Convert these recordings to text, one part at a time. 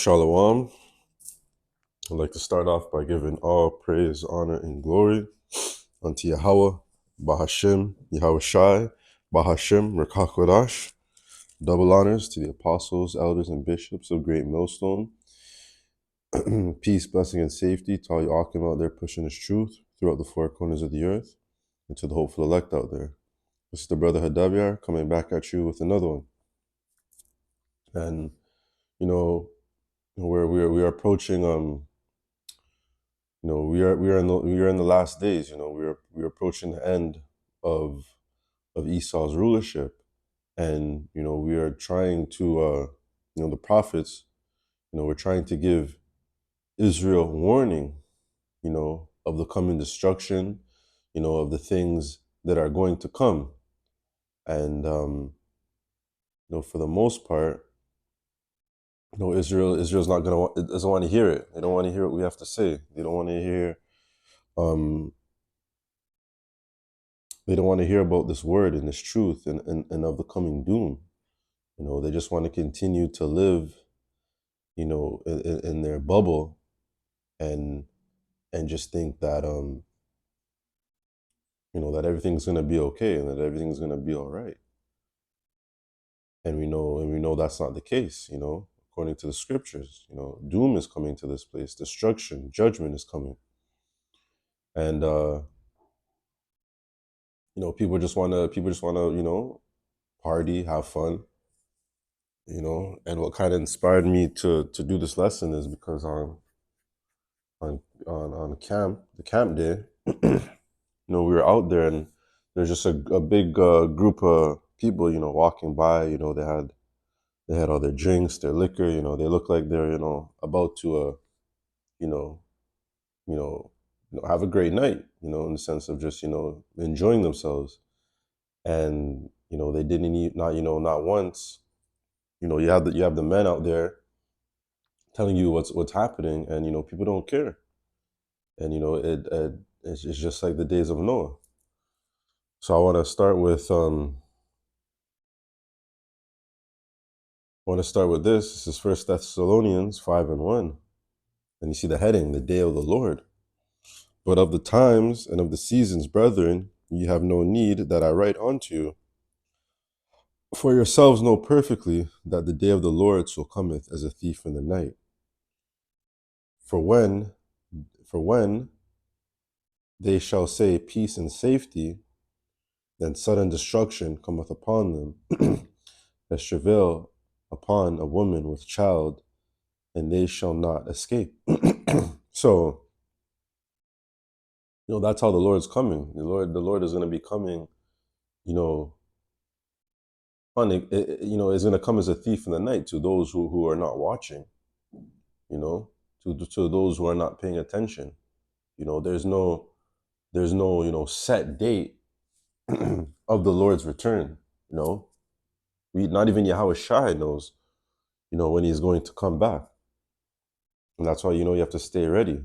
Shalom. I'd like to start off by giving all praise, honor, and glory unto Yahweh, Bahashem, Yahweh Shai, Bahashem, Rekakodash. Double honors to the apostles, elders, and bishops of Great Millstone. Peace, blessing, and safety to all you Akim out there pushing His truth throughout the four corners of the earth, and to the hopeful elect out there. This is the brother Hadavyar coming back at you with another one. And we are approaching we are in the last days. We're approaching the end of Esau's rulership, and we are trying to the prophets. We're trying to give Israel warning, of the coming destruction, of the things that are going to come, and for the most part, Israel's not gonna it doesn't want to hear it. They don't want to hear what we have to say. They don't want to hear. They don't want to hear about this word and this truth and of the coming doom. They just want to continue to live, in their bubble, and just think that that everything's gonna be okay and that everything's gonna be all right. And we know that's not the case. According to the scriptures, doom is coming to this place, destruction, judgment is coming, and people just wanna party, have fun. And what kind of inspired me to do this lesson is because on the camp day, we were out there, and there's just a big group of people, walking by. They had all their drinks, their liquor. They look like they're about to you know you know have a great night. In the sense of just enjoying themselves, and they didn't eat, not once. You have the men out there telling you what's happening, and people don't care, and it's just like the days of Noah. So I want to start with this. This is First Thessalonians 5:1, and you see the heading, the day of the Lord. But of the times and of the seasons, brethren, ye have no need that I write unto you. For yourselves know perfectly that the day of the Lord so cometh as a thief in the night. For when they shall say peace and safety, then sudden destruction cometh upon them, as travail upon a woman with child, and they shall not escape. So, that's how the Lord's coming. The Lord is going to be coming, is going to come as a thief in the night to those who are not watching, to those who are not paying attention. There's no set date of the Lord's return. Not even Yahweh Shai knows, when he's going to come back. And that's why, you have to stay ready.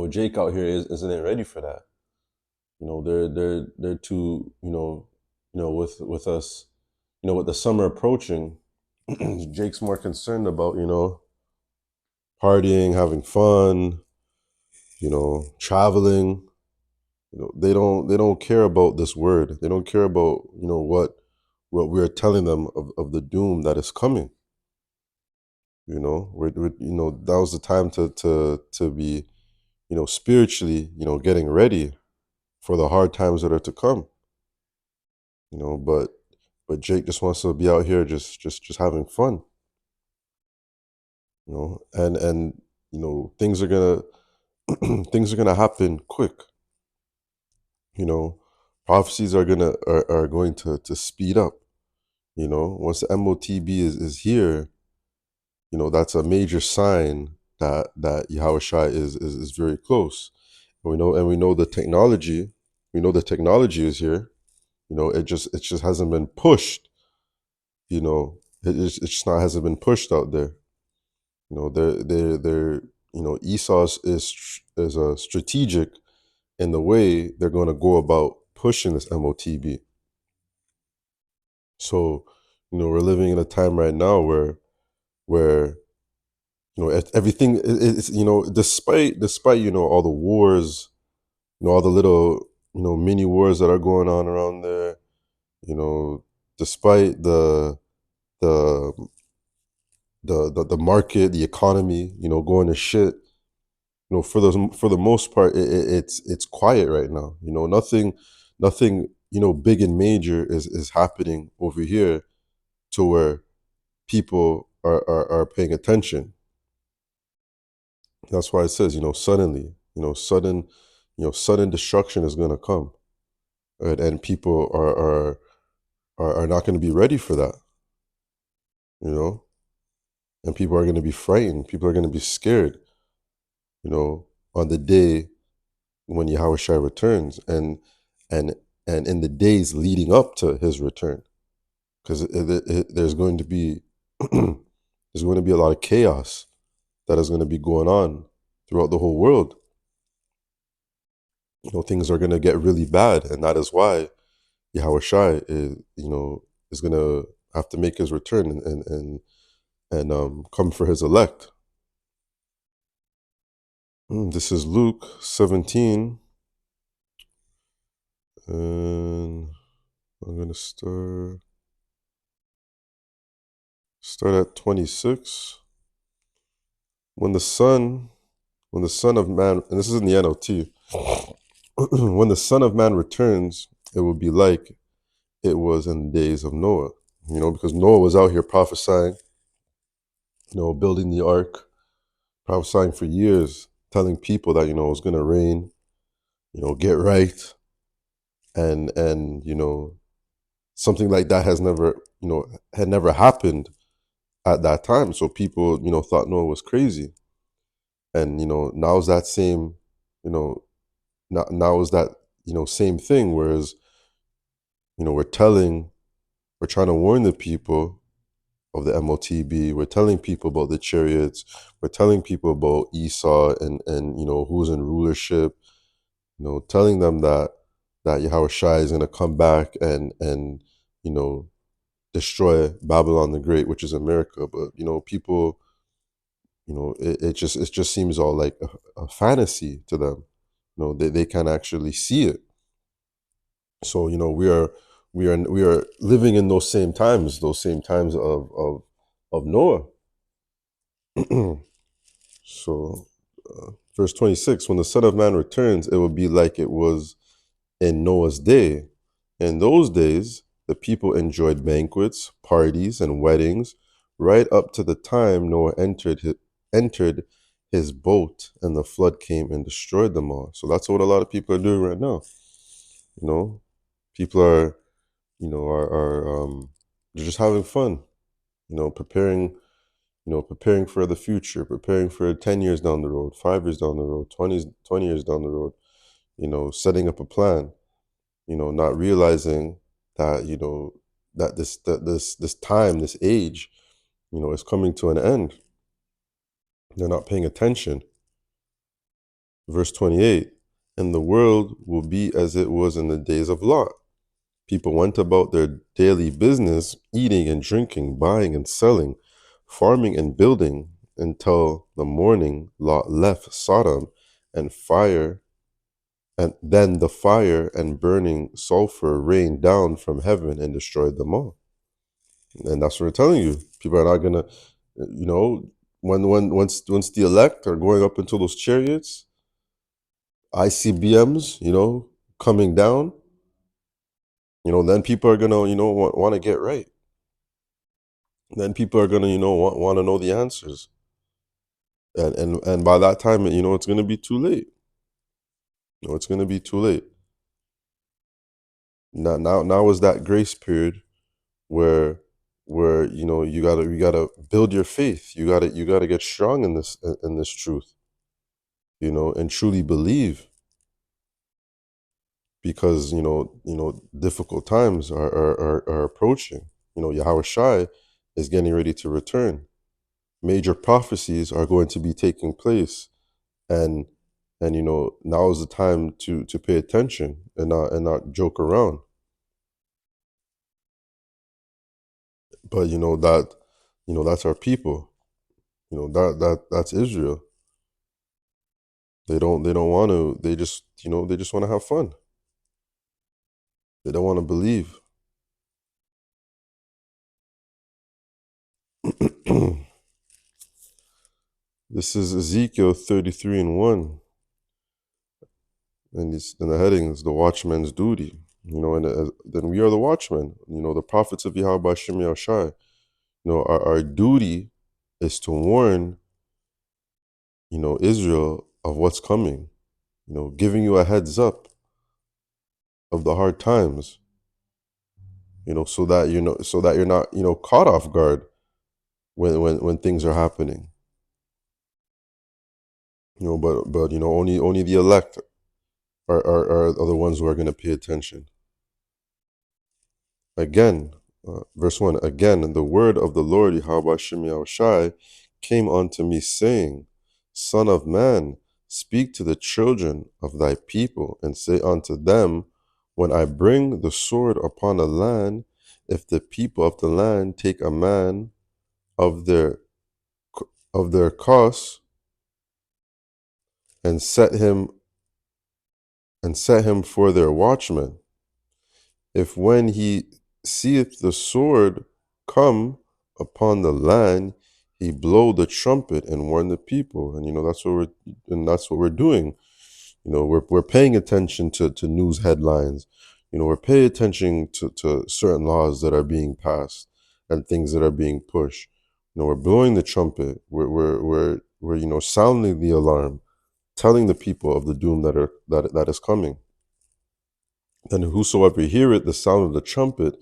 Jake out here isn't ready for that. They're too, with us, with the summer approaching, Jake's more concerned about, partying, having fun, traveling. They don't care about this word. They don't care about, what we're telling them of the doom that is coming. That was the time to be, spiritually, getting ready for the hard times that are to come. But Jake just wants to be out here just having fun. And things are gonna happen quick. Prophecies are going to speed up. Once the MOTB is here, that's a major sign that Yahweh Shai is very close. And we know the technology. We know the technology is here. It just hasn't been pushed. It just not hasn't been pushed out there. They're Esau is a strategic in the way they're going to go about pushing this MOTB. So we're living in a time right now where Everything is, despite all the wars, all the little mini wars that are going on around there, you know, despite the the market, the economy, going to shit. For the most part, it's quiet right now. Nothing big and major is happening over here to where people are paying attention. That's why it says, suddenly, sudden destruction is going to come, right? And people are not going to be ready for that, you know, and people are going to be frightened. People are going to be scared, you know, on the day when Yahweh Shai returns, and in the days leading up to his return, because there's going to be there's going to be a lot of chaos that is going to be going on throughout the whole world. Things are going to get really bad, and that is why Yahweh Shai is going to have to make his return and come for his elect. This is Luke 17, and I'm going to start at 26. When the Son of Man, and this is in the NLT, when the Son of Man returns, it will be like it was in the days of Noah. Because Noah was out here prophesying, building the ark, prophesying for years, telling people that, it was going to rain, get right. And something like that had never happened at that time. So people, thought Noah was crazy. And, now's that same, now is that, same thing. Whereas, we're trying to warn the people of the MOTB. We're telling people about the chariots. We're telling people about Esau and who's in rulership. Telling them that Yahweh Shai is going to come back and destroy Babylon the Great, which is America. But people, it just seems all like a fantasy to them. They can't actually see it. So we are living in those same times of Noah. So, verse 26: When the Son of Man returns, it will be like it was in Noah's day. In those days, the people enjoyed banquets, parties, and weddings right up to the time Noah entered his boat, and the flood came and destroyed them all. So that's what a lot of people are doing right now. People are, they're just having fun. Preparing for the future, preparing for 10 years down the road, 5 years down the road, 20 years down the road. Setting up a plan. Not realizing that this time, this age, is coming to an end. They're not paying attention. Verse 28: And the world will be as it was in the days of Lot. People went about their daily business, eating and drinking, buying and selling, farming and building, until the morning Lot left Sodom, and fire and then the fire and burning sulfur rained down from heaven and destroyed them all. And that's what we're telling you. People are not gonna, once the elect are going up into those chariots, ICBMs, coming down, then people are gonna, want to get right. Then people are gonna, want to know the answers. And by that time, it's gonna be too late. It's gonna be too late. Now is that grace period where you gotta build your faith. You gotta get strong in this truth, and truly believe, because difficult times are approaching. Yahweh Shai is getting ready to return. Major prophecies are going to be taking place, and now is the time to pay attention and not joke around. But that's our people. That's Israel. They don't want to. They just want to have fun. They don't want to believe. This is Ezekiel 33 and 1. And the heading is the watchman's duty. And then we are the watchmen. The prophets of Yahweh Shem Yahushai. Our duty is to warn, Israel of what's coming. Giving you a heads up of the hard times. So that you're not, caught off guard when things are happening. But only the elect are the ones who are going to pay attention. Again, verse 1, again, the word of the Lord, Yahweh Shem Yahushai, came unto me, saying, Son of man, speak to the children of thy people, and say unto them, when I bring the sword upon a land, if the people of the land take a man of their cost and set him for their watchman, if when he seeth the sword come upon the land, he blow the trumpet and warn the people. And that's what we're doing. We're paying attention to news headlines. We're paying attention to certain laws that are being passed and things that are being pushed. We're blowing the trumpet. We're sounding the alarm, telling the people of the doom that is coming. And whosoever heareth the sound of the trumpet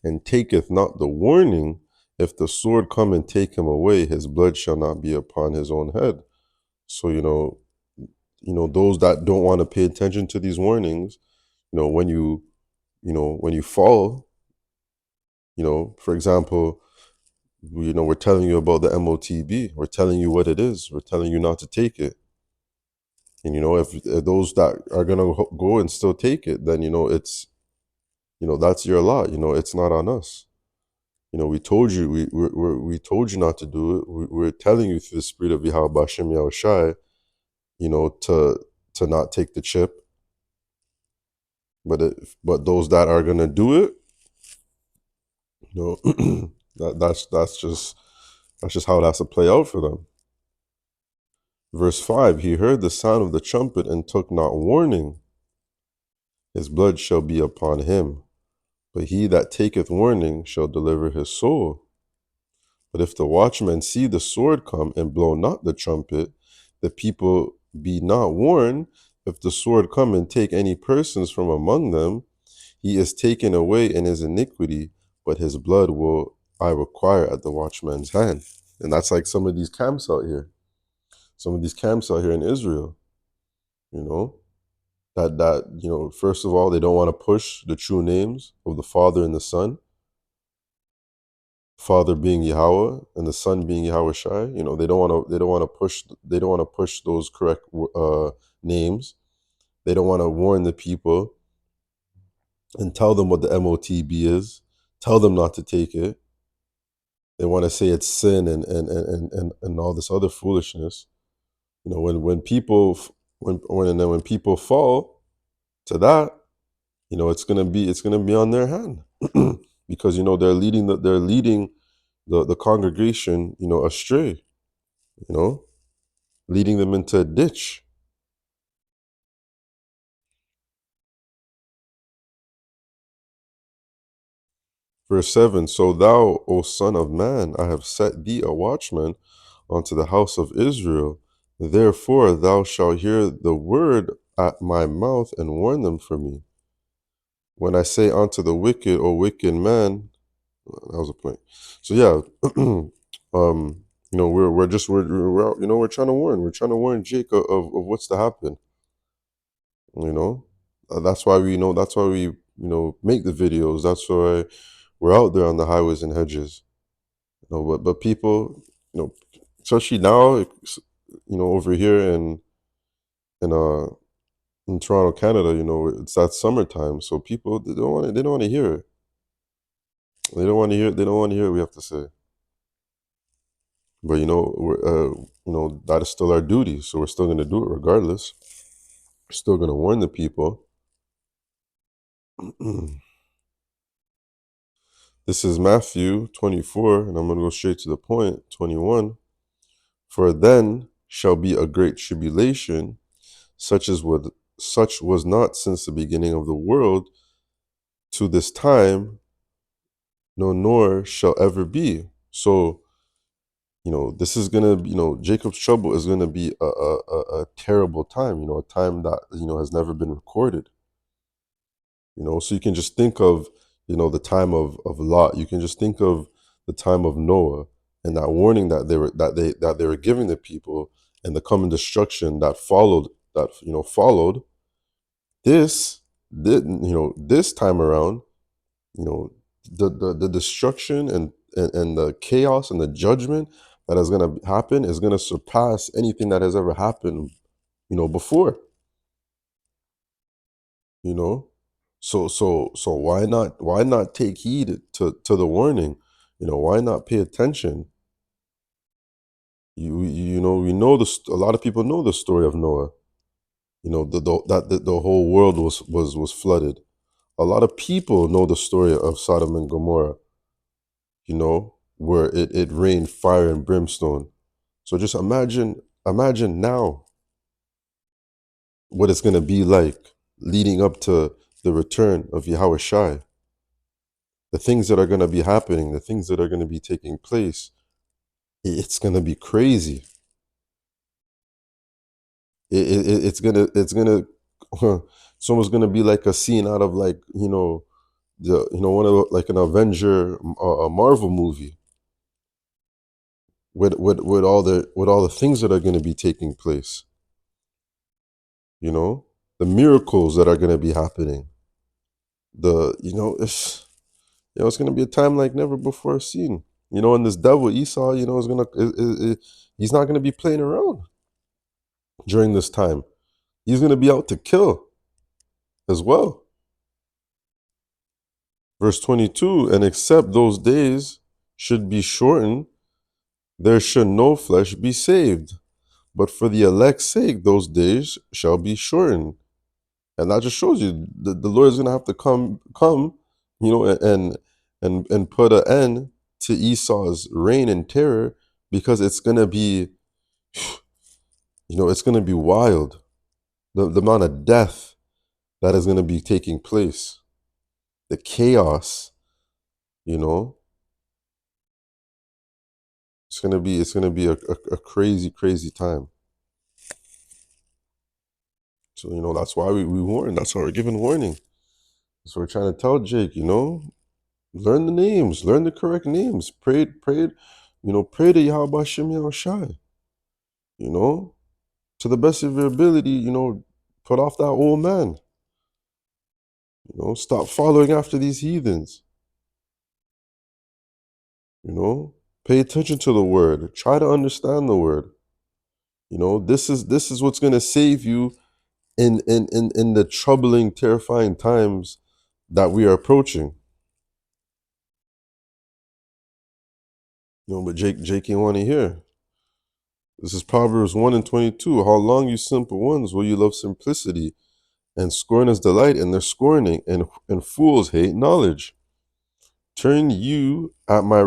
and taketh not the warning, if the sword come and take him away, his blood shall not be upon his own head. So those that don't want to pay attention to these warnings, when you fall, for example, we're telling you about the MOTB, we're telling you what it is, we're telling you not to take it. And if those that are gonna go and still take it, then it's that's your lot. It's not on us. We told you we told you not to do it. We're telling you through the spirit of Yahweh Bashem Yahushai, to not take the chip. But those that are gonna do it, that's just how it has to play out for them. Verse 5, he heard the sound of the trumpet and took not warning. His blood shall be upon him, but he that taketh warning shall deliver his soul. But if the watchman see the sword come and blow not the trumpet, the people be not warned, if the sword come and take any persons from among them, he is taken away in his iniquity, but his blood will I require at the watchman's hand. And that's like some of these camps out here. Some of these camps out here in Israel, first of all, they don't want to push the true names of the Father and the Son. Father being Yahweh and the Son being Yahweh Shai. They don't want to push those correct names. They don't want to warn the people and tell them what the MOTB is. Tell them not to take it. They want to say it's sin and all this other foolishness. When people fall to that, it's gonna be on their hand because they're leading the congregation astray, leading them into a ditch. Verse 7, so thou, O son of man, I have set thee a watchman unto the house of Israel. Therefore thou shalt hear the word at my mouth and warn them for me. When I say unto the wicked, O wicked man, that was a point. So yeah, we're trying to warn. We're trying to warn Jake of what's to happen. That's why we make the videos. That's why we're out there on the highways and hedges. But people, especially now, over here in Toronto, Canada, it's that summertime. So people they don't want to hear it. They don't want to hear what we have to say. But that is still our duty, so we're still going to do it regardless. We're still going to warn the people. This is Matthew 24, and I'm going to go straight to the point. 21. For then shall be a great tribulation, such was not since the beginning of the world to this time, no, nor shall ever be. So, this is gonna, Jacob's trouble is gonna be a terrible time. A time that has never been recorded. So you can just think of, the time of Lot. You can just think of the time of Noah and that warning that they were giving the people, and the coming destruction that followed this time around. you know the destruction and the chaos and the judgment that is going to happen is going to surpass anything that has ever happened before. you know so why not take heed to the warning? Why not pay attention? We know a lot of people know the story of Noah. The whole world was flooded. A lot of people know the story of Sodom and Gomorrah, where it rained fire and brimstone. So just imagine now what it's going to be like leading up to the return of Yahweh Shai. The things that are going to be happening, the things that are going to be taking place, it's going to be crazy. It's gonna it's almost going to be like a scene out of, like, one of like an Avenger, a Marvel movie, with all the things that are going to be taking place. The miracles that are going to be happening. It's going to be a time like never before seen. And this devil Esau, is going to he's not going to be playing around during this time. He's going to be out to kill as well. Verse 22, and except those days should be shortened, there should no flesh be saved. But for the elect's sake, those days shall be shortened. And that just shows you the Lord is going to have to come, and put an end to Esau's reign and terror, because it's going to be, it's going to be wild. The amount of death that is going to be taking place, the chaos, it's going to be a crazy, crazy time. So, that's why we warn. That's why we're giving warning. So we're trying to tell Jake, learn the names, learn the correct names. Pray, pray to Yahweh Hashem Yahushai. To the best of your ability, put off that old man. Stop following after these heathens. Pay attention to the word. Try to understand the word. This is what's gonna save you in the troubling, terrifying times that we are approaching. But Jake ain't want to hear. This is Proverbs 1:22. How long, you simple ones, will you love simplicity, and scorners delight in their scorning, and fools hate knowledge? Turn you at my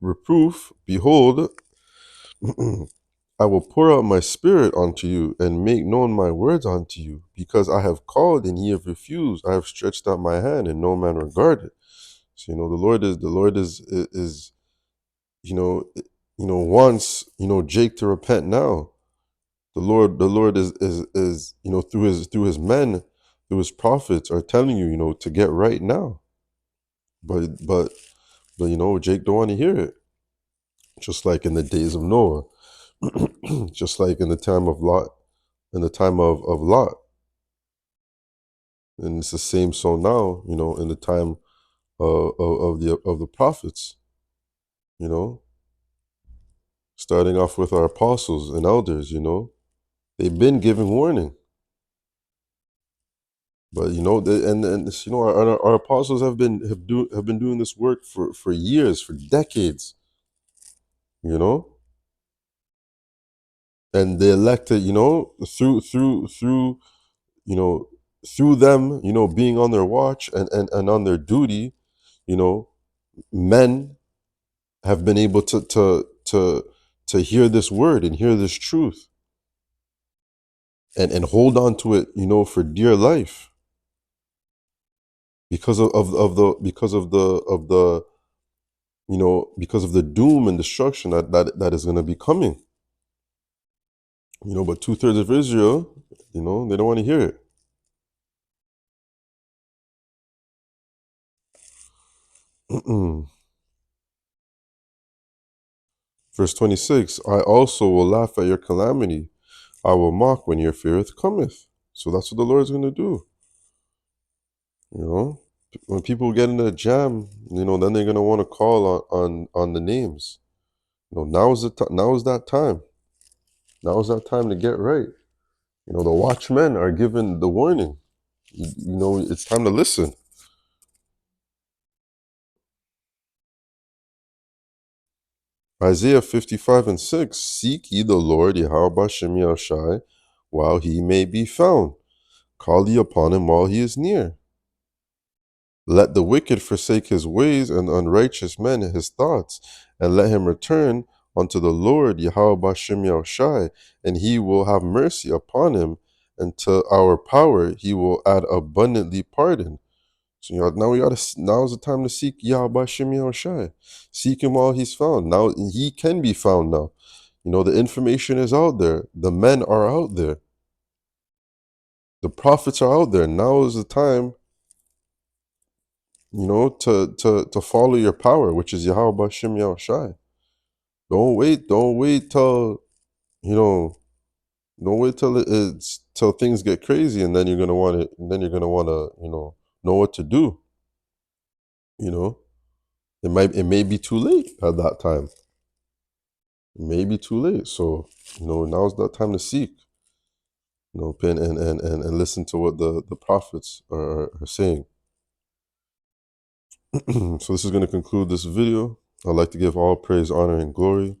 reproof. Behold, I will pour out my spirit unto you, and make known my words unto you, because I have called and ye have refused. I have stretched out my hand and no man regarded. So the Lord is wants Jake to repent now. The Lord is through his men, through his prophets, are telling you, to get right now. But Jake don't want to hear it. Just like in the days of Noah, just like in the time of Lot, of Lot. And it's the same so now, in the time of the prophets, starting off with our apostles and elders, they've been giving warning. But our apostles have been doing this work for years, for decades. and they elected, through you know through them, being on their watch and on their duty, you know men have been able to hear this word and hear this truth, and hold on to it, for dear life, because of the doom and destruction that is going to be coming. But 2/3 of Israel, they don't want to hear it. Verse 26, I also will laugh at your calamity. I will mock when your feareth cometh. So that's what the Lord's going to do. When people get in a jam, then they're going to want to call on the names. Now is that time. Now is that time to get right. The watchmen are given the warning. It's time to listen. Isaiah 55:6, seek ye the Lord Yahweh Bashem Yahushai while he may be found. Call ye upon him while he is near. Let the wicked forsake his ways, and the unrighteous man his thoughts, and let him return unto the Lord Yahweh Bashem Yahushai, and he will have mercy upon him, and to our power he will add abundantly pardon. So now's the time to seek Yahweh Bashem Yahushai. Seek him while he's found. Now he can be found now. The information is out there. The men are out there. The prophets are out there. Now is the time, to follow your power, which is Yahweh Bashem Yahushai. Don't wait till, you know, don't wait till till things get crazy, and then you're gonna want to, know what to do. It may be too late at that time. It may be too late. So, now's that time to seek. And listen to what the prophets are saying. So this is going to conclude this video. I'd like to give all praise, honor, and glory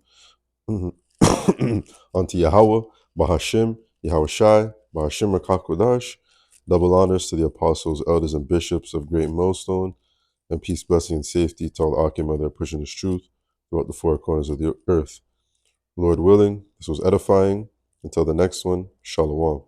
unto Yahweh, Bahashim, Yahweh Shai, Bahashim Rakakodash. Double honors to the apostles, elders, and bishops of Great Millstone, and peace, blessing, and safety to all the Akim that are pushing this truth throughout the four corners of the earth. Lord willing, this was edifying. Until the next one, Shalom.